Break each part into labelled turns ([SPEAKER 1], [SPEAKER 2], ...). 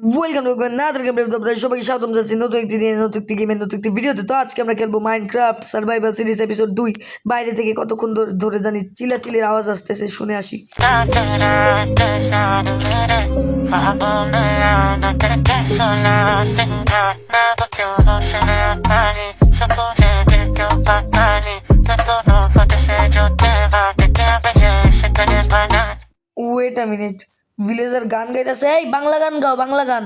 [SPEAKER 1] Welcome to another game আপনাদের সবাইকে স্বাগতম জানাচ্ছি নতুন একটি দিনে নতুন একটি গেমের নতুন একটি ভিডিওতে। তো আজকে আমরা খেলবো মাইনক্রাফট সার্ভাইভাল সিরিজ এপিসোড 2। বাইরে থেকে কতক্ষণ ধরে জানি চিল্লাচিল্লির আওয়াজ আসতেছে, শুনে আসি। ওয়েট আ মিনিট, ভিলেজার গান গাইতেছে। এই বাংলা গান গাও, বাংলা গান।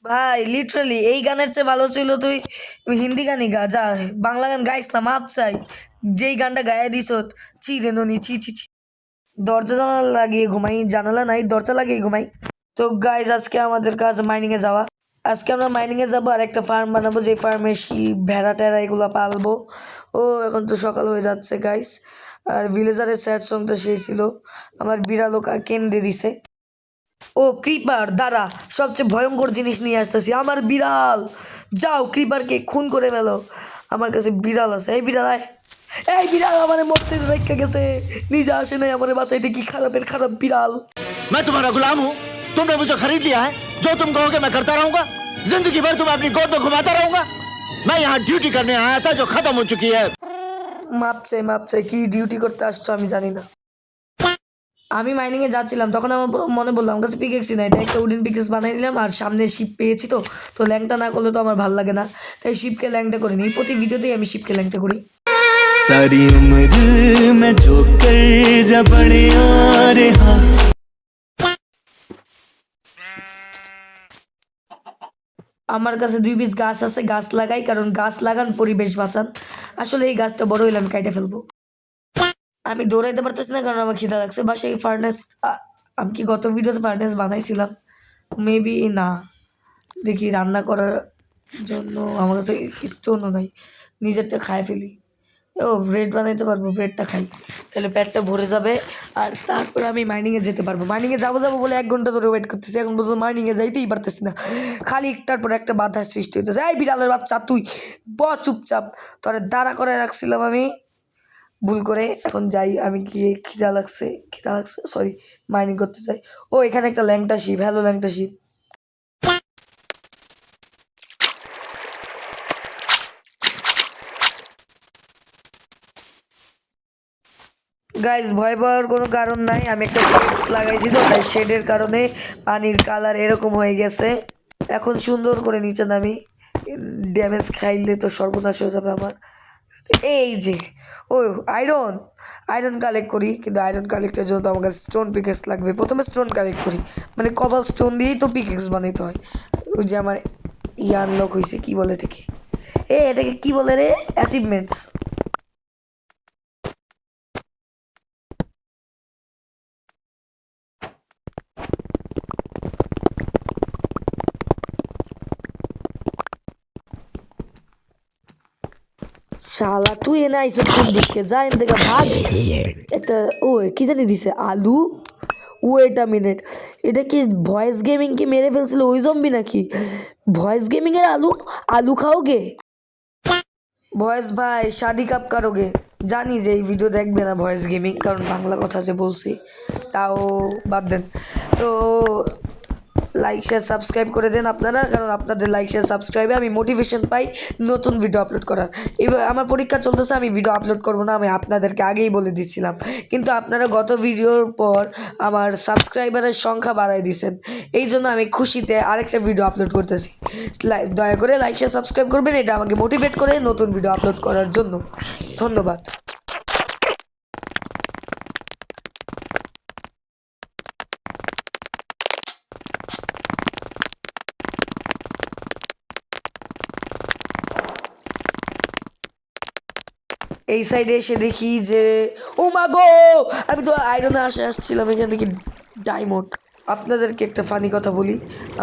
[SPEAKER 1] ভাই লিটারালি এই গানের চেয়ে ভালো ছিল তুই হিন্দি গানই গা, যা বাংলা গান গাইস না, মাপ চাই। যেই গানটা গায়ে দিস ছি রে ননি, ছি ছি ছি। দরজা জানালা লাগিয়ে ঘুমাই, জানালা নাই দরজা লাগিয়ে ঘুমাই। তো গাইজ আজকে আমাদের কাজ মাইনিং এ যাওয়া। আজকে আমরা মাইনিং এ যাবো আর একটা ফার্ম বানাবো, যে ফার্মে শিপ ভেড়া টেড়া এগুলো পালবো। ও এখন তো সকাল হয়ে যাচ্ছে গাইস। আর ভিলেজারের স্যাড সংটা সেই ছিল, আমার বিড়ালও কেন্দ্রে দিছে। ও ক্রিপার, দাঁড়া, সবচেয়ে ভয়ঙ্কর জিনিস নিয়ে আসতেছি, আমার বিড়াল। যাও ক্রিপারকে খুন করে ফেলো, আমার কাছে বিড়াল আছে। এই বিড়াল আয়, এই বিড়াল আমার মরতে রেখে গেছে, নিজে আসে নাই আমার বাঁচাইতে। কি খারাপের খারাপ বিড়াল।
[SPEAKER 2] मैं तुम्हारा गुलाम हूँ। तुमने मुझे खरीद लिया है। जो तुम कहोगे मैं करता रहूंगा। जिंदगी भर तुम्हें अपनी गोद में घुमाता रहूंगा। मैं यहाँ ड्यूटी करने आया था जो खत्म हो चुकी है।
[SPEAKER 1] মাপ চাই, কি ডিউটি করতে আসছো আমি জানি না। আমি মাইনিং এ যাচ্ছিলাম, তখন আমার মনে বললাম আমার কাছে পিকেক্সি নাই, তাই একটা উডেন পিকেক্স বানাই নিলাম। আর সামনে শিপ পেয়েছি, তো ল্যাংটা না করলে তো আমার ভালো লাগে না, তাই শিপকে ল্যাংটা করে নিই। প্রতি ভিডিওতেই আমি শিপকে ল্যাংটা করি।
[SPEAKER 3] सारी उम्र मैं जो कर जा बड़े आ रहा।
[SPEAKER 1] আমার কাছে 2 পিস গাছ আছে, গাছ লাগাই, কারণ গাছ লাগান পরিবেশ বাঁচান। আসলে এই গাছটা বড় হইলে আমি কাইটে ফেলবো। আমি দৌড়াইতে পারতেছি না কারণ আমার খিদা লাগছে। বাসায় ফার্নেস, আমি কি গত ভিডিওতে ফার্নেস বানাইছিলাম? মেবি না। দেখি রান্না করার জন্য আমার কাছে স্টোনও নাই, নিজেরটা খায় ফেলি। ও ব্রেড বানাইতে পারবো, ব্রেডটা খাই, তাহলে পেটটা ভরে যাবে। আর তারপরে আমি মাইনিংয়ে যেতে পারবো। মাইনিংয়ে যাবো বলে 1 ঘন্টা ধরে ওয়েট করতেছি, এখন পর্যন্ত মাইনিংয়ে যাইতেই পারতেছি না। খালি একটার পর একটা বাধা সৃষ্টি হইতেছে। এই বিড়ালের বাচ্চা, তুই চুপচাপ, তোরে দাঁড়া করে রাখছিলাম আমি ভুল করে। এখন যাই, আমি গিয়ে খিদা লাগছে সরি, মাইনিং করতে চাই। ও এখানে একটা ল্যাংটা শিপ, হ্যালো ল্যাংটা শিপ। গাইজ ভয় পাওয়ার কোনো কারণ নাই, আমি একটা শেডস লাগাইছি, তো তাই শেডের কারণে পানির কালার এরকম হয়ে গেছে। এখন সুন্দর করে নিচে নামি, ড্যামেজ খাইলে তো সর্বনাশ হয়ে যাবে আমার। এই যে ও আয়রন কালেক্ট করি, কিন্তু আয়রন কালেক্টের জন্য তো আমার কাছে স্টোন পিকেক্স লাগবে। প্রথমে স্টোন কালেক্ট করি, মানে কপাল স্টোন দিয়েই তো পিকেক্স বানাইতে হয়। ওই যে আমার আনলক হয়েছে, কি বলে এটাকে, এটাকে কি বলে রে, অ্যাচিভমেন্টস। শালা তুই এনে আইসো কোন দিকে, যা এন থেকে ভাগ। একটা কি জানি দিছে, আলু। ওয়েট আ মিনিট, এটা কি ভয়েস গেমিং কি মেরে ফেলছিল ওই জম্বি নাকি? ভয়েস গেমিং এর আলু খাওগে? ভয়েস ভাই শাদি কাপ কারোগে? জানি যে এই ভিডিও দেখবে না ভয়েস গেমিং, কারণ বাংলা কথা যে বলছি, তাও বাদ দেন। তো লাইক শেয়ার সাবস্ক্রাইব করে দেন আপনারা, কারণ আপনাদের লাইক শেয়ার সাবস্ক্রাইবে আমি মোটিভেশন পাই নতুন ভিডিও আপলোড করার। এবার আমার পরীক্ষা চলতেছে, আমি ভিডিও আপলোড করবো না, আমি আপনাদেরকে আগেই বলে দিচ্ছিলাম। কিন্তু আপনারা গত ভিডিওর পর আমার সাবস্ক্রাইবারের সংখ্যা বাড়াই দিয়েছেন, এই জন্য আমি খুশিতে আরেকটা ভিডিও আপলোড করতেছি। দয়া করে লাইক শেয়ার সাবস্ক্রাইব করবেন, এটা আমাকে মোটিভেট করে নতুন ভিডিও আপলোড করার জন্য। ধন্যবাদ। এই সাইডে এসে দেখি যে ও মা গো, আমি তো আয়রনে আসছিলাম, এখান থেকে ডায়মন্ড। আপনাদেরকে একটা ফানি কথা বলি,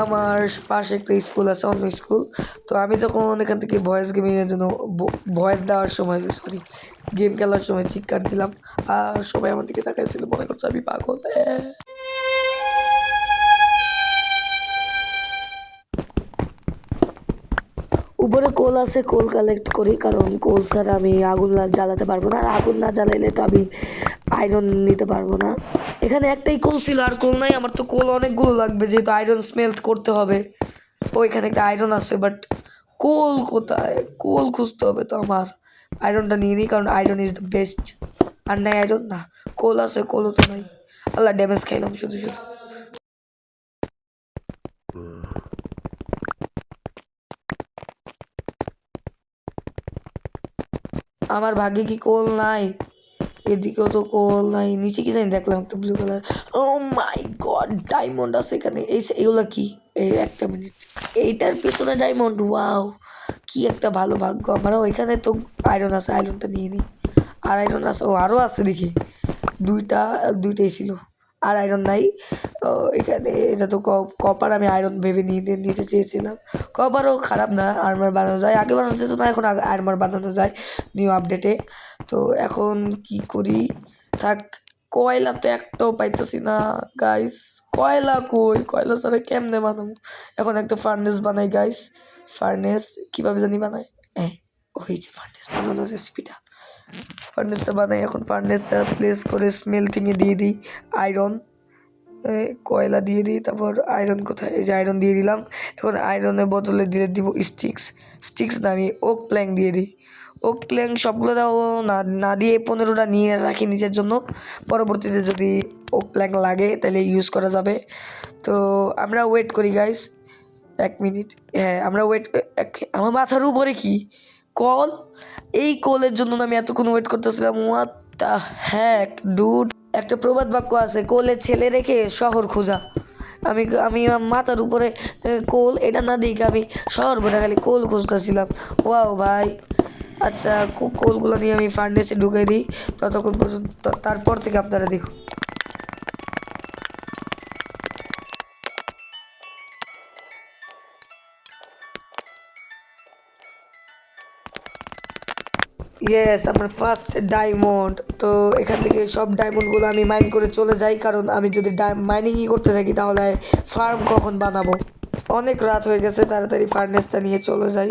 [SPEAKER 1] আমার পাশে একটা স্কুল আছে, অন্য স্কুল। তো আমি যখন এখান থেকে ভয়েস গেমিংয়ের জন্য ভয়েস দেওয়ার সময়, সরি গেম খেলার সময় চিৎকার দিলাম, আর সবাই আমার দিকে তাকাইছিল, মনে করছে আমি পাগল। উপরে কোল আছে, কোল কালেক্ট করি, কারণ কোল ছাড়া আমি আগুন জ্বালাতে পারবো না, আর আগুন না জ্বালাইলে তো আমি আয়রন নিতে পারবো না। এখানে একটাই কোল ছিল, আর কোল নাই। আমার তো কোল অনেকগুলো লাগবে, যেহেতু আয়রন স্মেল্ট করতে হবে। ওইখানে একটা আয়রন আছে, বাট কোল কোথায়? কোল খুঁজতে হবে তো আমার। আয়রনটা নিয়ে নিই, কারণ আয়রন ইজ দ্য বেস্ট। আর নাই আয়রন, না কোল আছে, কোলও তো নাই। আল্লাহ, ড্যামেজ খাইলাম শুধু শুধু। আমার ভাগ্যে কি কোল নাই? এদিকেও তো কোল নাই। নিচে কি জানি দেখলাম একটা ব্লু কালার। ও মাই গড, ডায়মন্ড আছে এখানে। এগুলো কি? এই একটা মিনিট, এইটার পিছনে ডায়মন্ড। ওয়াও, কি একটা ভালো ভাগ্য আমার। ওইখানে তো আয়রন আছে, আয়রনটা নিয়ে নিই। আর আয়রন আছে? ও, আরও আছে দেখি। দুইটাই ছিল। আর আয়রন নাই। এখানে এটা তো কপার, আমি আয়রন ভেবে নিতে চেয়েছিলাম। কপারও খারাপ না, আর্মার বানানো যায়। আগে বানানো যেত না, এখন আর্মার বানানো যায় নিউ আপডেটে। তো এখন কি করি? থাক, কয়লা তো একটাও পাইতেছি না গাইস। কয়লা কই? কয়লা ছাড়া কেমনে বানাবো? এখন একটা ফার্নেস বানাই গাইস। ফার্নেস কীভাবে জানি বানাই? হ্যাঁ, হয়েছে ফার্নেস বানানোর রেসিপিটা। ফার্নেসটা বানাই। এখন ফার্নেসটা প্লেস করে স্মেল্টিংয়ে দিয়ে দিই আয়রন। কয়লা দিয়ে দিই, তারপর আয়রন কোথায়? এই যে আয়রন দিয়ে দিলাম। এখন আয়রনের বদলে দিব স্টিক্স না, আমি ওক প্ল্যাঙ্ক দিয়ে দিই। ওক প্ল্যাঙ্ক সবগুলো দাও না দিয়ে 15টা নিয়ে রাখি নিজের জন্য। পরবর্তীতে যদি ওক প্ল্যাঙ্ক লাগে তাহলে ইউজ করা যাবে। তো আমরা ওয়েট করি গাইস, 1 মিনিট। হ্যাঁ, আমরা ওয়েট। আমার মাথার উপরে কি কল? এই কলের জন্য আমি এতক্ষণ ওয়েট করতেছিলাম। What the heck dude. একটা প্রবাদ বাক্য আছে, কোলে ছেলে রেখে শহর খোঁজা। আমি আমার মাথার উপরে কোল, এটা না দেখে আমি শহর ভরে খালি কোল খুঁজতেছিলাম। ওয়াও ভাই। আচ্ছা, কোলগুলো নিয়ে আমি ফার্নেসে ঢুকে দিই ততক্ষণ পর্যন্ত। তারপর থেকে আপনারা দেখুন। ইয়েস, আমার ফার্স্ট ডায়মন্ড। তো এখান থেকে সব ডায়মন্ডগুলো আমি মাইন করে চলে যাই, কারণ আমি যদি মাইনিংই করতে থাকি তাহলে ফার্ম কখন বানাবো? অনেক রাত হয়ে গেছে, তাড়াতাড়ি ফার্নেসটা নিয়ে চলে যাই।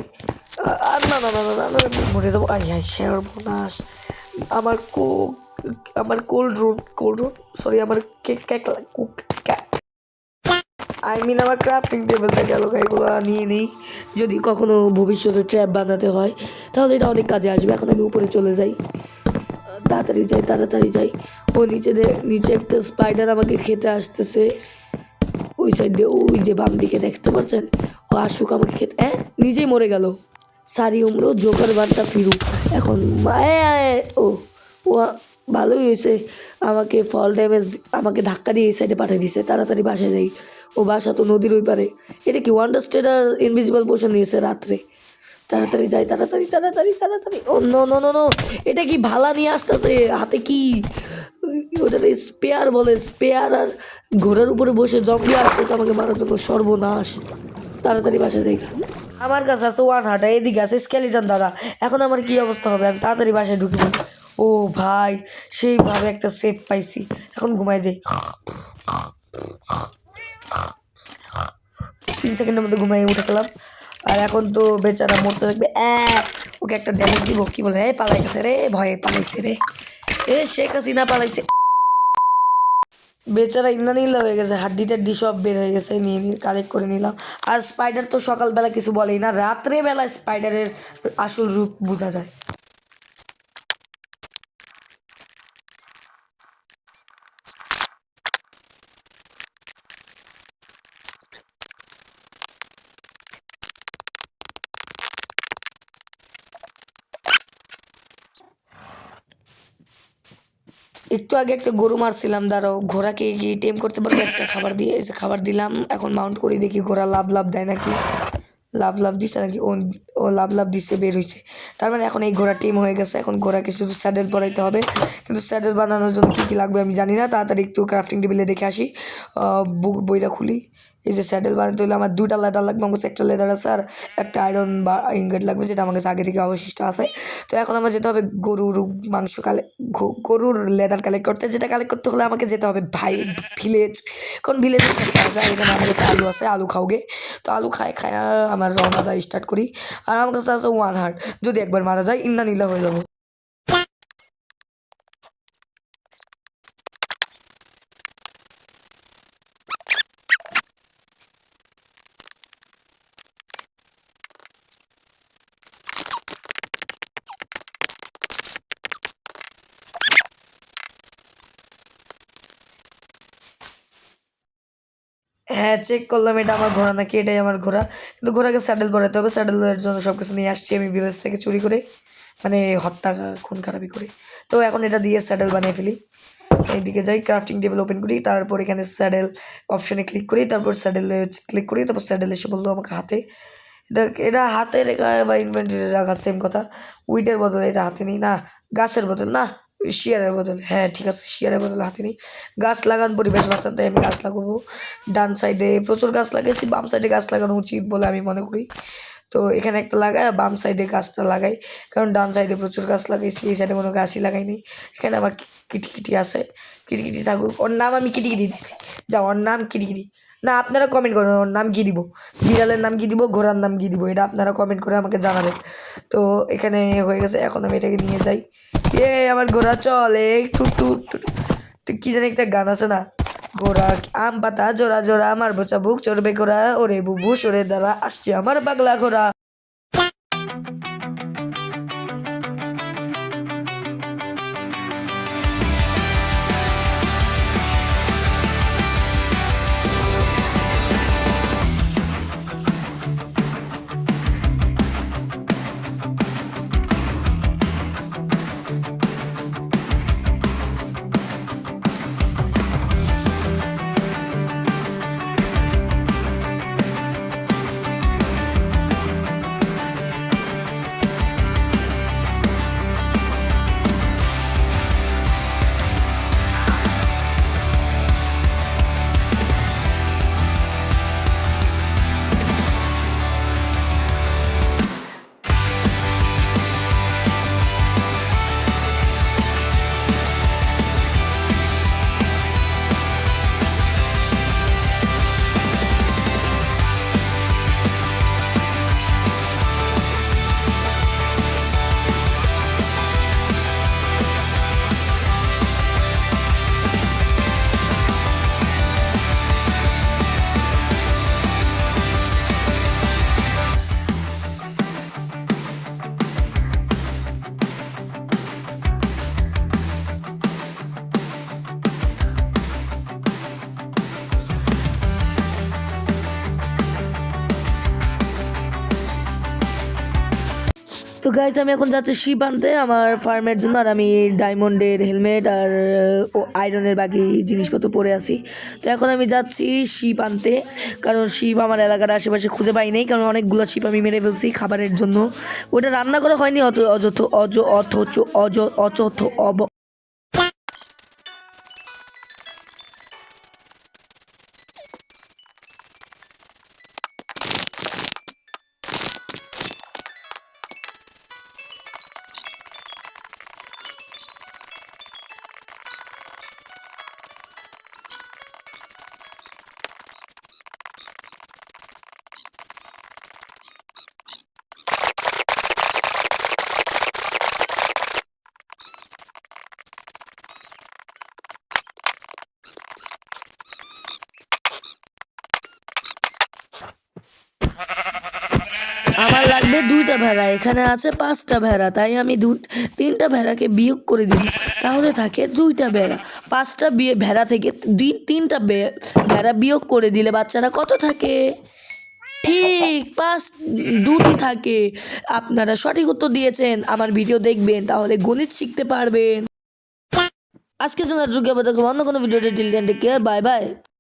[SPEAKER 1] আর না না না না না, মরে যাবো। সর্বনাশ। আমার আমার কোল্ড রুম, সরি, আমার আমার ক্রাফটিং টেবিলটা গেল। এগুলো নিয়ে নিই, যদি কখনো ভবিষ্যতে ট্র্যাপ বানাতে হয় তাহলে এটা অনেক কাজে আসবে। এখন আমি উপরে চলে যাই, তাড়াতাড়ি যাই। ও নিচে একটা স্পাইডার আমাকে খেতে আসতেছে। ওই সাইড দিয়ে, ওই যে বাম দিকে দেখতে পাচ্ছেন, ও আসুক আমাকে খেতে। নিজেই মরে গেল। সারি উমরো জোকার বার্তা ফিরু। এখন ও ও ভালোই হয়েছে, আমাকে ফল ড্যামেজ, আমাকে ধাক্কা দিয়ে এই সাইডে পাঠিয়ে দিছে। তাড়াতাড়ি বাসায় যাই। ও বাসা তো নদীর ওই পারে। এটা কি ওয়ান্ডারস্টেড আর ইনভিজিবল পোশন নিয়েছে রাত্রে। তাড়াতাড়ি যাই, তাড়াতাড়ি। ও নো নো নো নো, এটা কি ভালা নিয়ে আসতেছে হাতে? কি ওটাতে স্পেয়ার বলে, স্পেয়ার। আর ঘোড়ার উপরে বসে জম্বি আসতেছে আমাকে মারার জন্য। সর্বনাশ। তাড়াতাড়ি বাসা যাই। আমার কাছে আছে 1 হার্ট, এদিকে আছে স্কেলিটন দাদা। এখন আমার কি অবস্থা হবে? আমি তাড়াতাড়ি বাসায় ঢুকে পড়ি। ও ভাই, সেইভাবে একটা সেফ পাইছি। এখন ঘুমায় যাই। 3 সেকেন্ডের মধ্যে ঘুমাই উঠে গেলাম। আর এখন তো বেচারা মরতে থাকবে। ওকে একটা ড্যামেজ দিব। কি বলে? পালাই গেছে রে, ভয়ে পালাইছে রে। শেখ হাসিনা পালাইছে। বেচারা ইন্দানিল্লা হয়ে গেছে, হাড্ডি টাড্ডি সব বের হয়ে গেছে। নিয়ে কালেক্ট করে নিলাম। আর স্পাইডার তো সকালবেলা কিছু বলেই না, রাত্রে বেলা স্পাইডারের আসল রূপ বোঝা যায়। একটু আগে একটা গরু মারছিলাম, দাঁড়াও। ঘোড়াকে কি টেম করতে পারবো? একটা খাবার দিয়ে, এই যে খাবার দিলাম। এখন মাউন্ট করি, দেখি ঘোড়া লাভ দেয় নাকি। লাভ দিচ্ছে নাকি? ও লাভ দিচ্ছে, বের হয়েছে। তার মানে এখন এই ঘোড়া টিম হয়ে গেছে। এখন ঘোড়াকে শুধু স্যাডেল পরাইতে হবে, কিন্তু স্যাডেল বানানোর জন্য কী কী লাগবে আমি জানি না। তাড়াতাড়ি একটু ক্রাফটিং টেবিলে দেখে আসি। বইটা খুলি। এই যে স্যাডেল বানাতে হলে আমার 2টা লেদার লাগবে, আমার কাছে একটা লেদার আছে আর একটা আয়রন বা ইনগট লাগবে, যেটা আমার কাছে আগে থেকে অবশিষ্ট আছে। তো এখন আমার যেতে হবে গরুর মাংস গরুর লেদার কালেক্ট করতে, যেটা কালেক্ট করতে হলে আমাকে যেতে হবে ভিলেজ, কারণ ভিলেজে সব পাওয়া যায়। এখানে আমার কাছে আলু আছে, আলু খাওগে। তো আলু খায় খায় আমার রওনা দেওয়া স্টার্ট করি। আর আমার কাছে আছে 1 হার্ট, যদি একবার মারা যায় ইন্না নীলা হয়ে যাবো। হ্যাঁ, চেক করলাম এটা আমার ঘোড়া নাকি, এটাই আমার ঘোড়া। কিন্তু ঘোড়াকে স্যাডেল পরাতে হবে, স্যাডেলের জন্য সব কিছু নিয়ে আসছি আমি ভিলেজ থেকে চুরি করে, মানে হত্যা খুন খারাপি করে। তো এখন এটা দিয়ে স্যাডেল বানিয়ে ফেলি। এইদিকে যাই, ক্রাফটিং টেবিল ওপেন করি, তারপর এখানে স্যাডেল অপশনে ক্লিক করি, তারপর স্যাডেলে ক্লিক করি, তারপর স্যাডেল এসে বললো আমাকে হাতে। এটা এটা হাতে রেখা বা ইনভেন্টরি রাখা সেম কথা। উইটের বদলে এটা হাতে নিই না, গাছের বদল না, শিয়ারের বদল, হ্যাঁ ঠিক আছে, শিয়ারের বদলে হাতে নিই। গাছ লাগান পরিবেশ বাঁচাতে, আমি গাছ লাগাবো। ডান সাইডে প্রচুর গাছ লাগাইছি, বাম সাইডে গাছ লাগানো উচিত বলে আমি মনে করি। তো এখানে একটা লাগাই, বাম সাইডে গাছটা লাগাই, কারণ ডান সাইডে প্রচুর গাছ লাগাইছি, এই সাইডে কোনো গাছই লাগাইনি। এখানে আমার কিটিকিটি আছে, কিটিকিটি থাকুক, ওর নাম আমি কিটিকিটি দিচ্ছি। যা, ওর নাম কিটিকিটি। না, আপনারা কমেন্ট করুন ওর নাম কী দিব, বিড়ালের নাম কী দিব, ঘোড়ার নাম কী দিব, এটা আপনারা কমেন্ট করে আমাকে জানাবেন। তো এখানে হয়ে গেছে, এখন আমি এটাকে নিয়ে যাই। আমার ঘোড়া চলে টু টু টু টু, কি জানি একটা গান আছে না, ঘোড়া আম পাতা জোড়া জোড়া, আমার বোচা বুক চড়বে ঘোড়া, ওরে বুবু সরে দাঁড়া, আসছে আমার পাগলা ঘোড়া। তো গাইজ আমি এখন যাচ্ছি শিপ আনতে আমার ফার্মের জন্য, আর আমি ডায়মন্ডের হেলমেট আর আয়রনের বাকি জিনিসপত্র পরে আছি। তো এখন আমি যাচ্ছি শিপ আনতে, কারণ শিপ আমার এলাকার আশেপাশে খুঁজে পাই নাই, কারণ অনেকগুলো শিপ আমি মেরে ফেলছি খাবারের জন্য। ওটা রান্না করা হয়নি অযথ আমার লাগবে 2টা ভেড়া, এখানে আছে 5টা ভেড়া, তাই আমি 3টা ভেড়াকে বিয়োগ করে দিব, তাহলে থাকে 2টা ভেড়া। 5টা ভেড়া থেকে 3টা ভেড়া বিয়োগ করে দিলে বাচ্চারা কত থাকে? ঠিক 2টি থাকে। আপনারা সঠিক উত্তর দিয়েছেন, আমার ভিডিও দেখবেন তাহলে গণিত শিখতে পারবেন। আজকের জন্য অন্য কোনো ভিডিওতে till then, take care, bye by.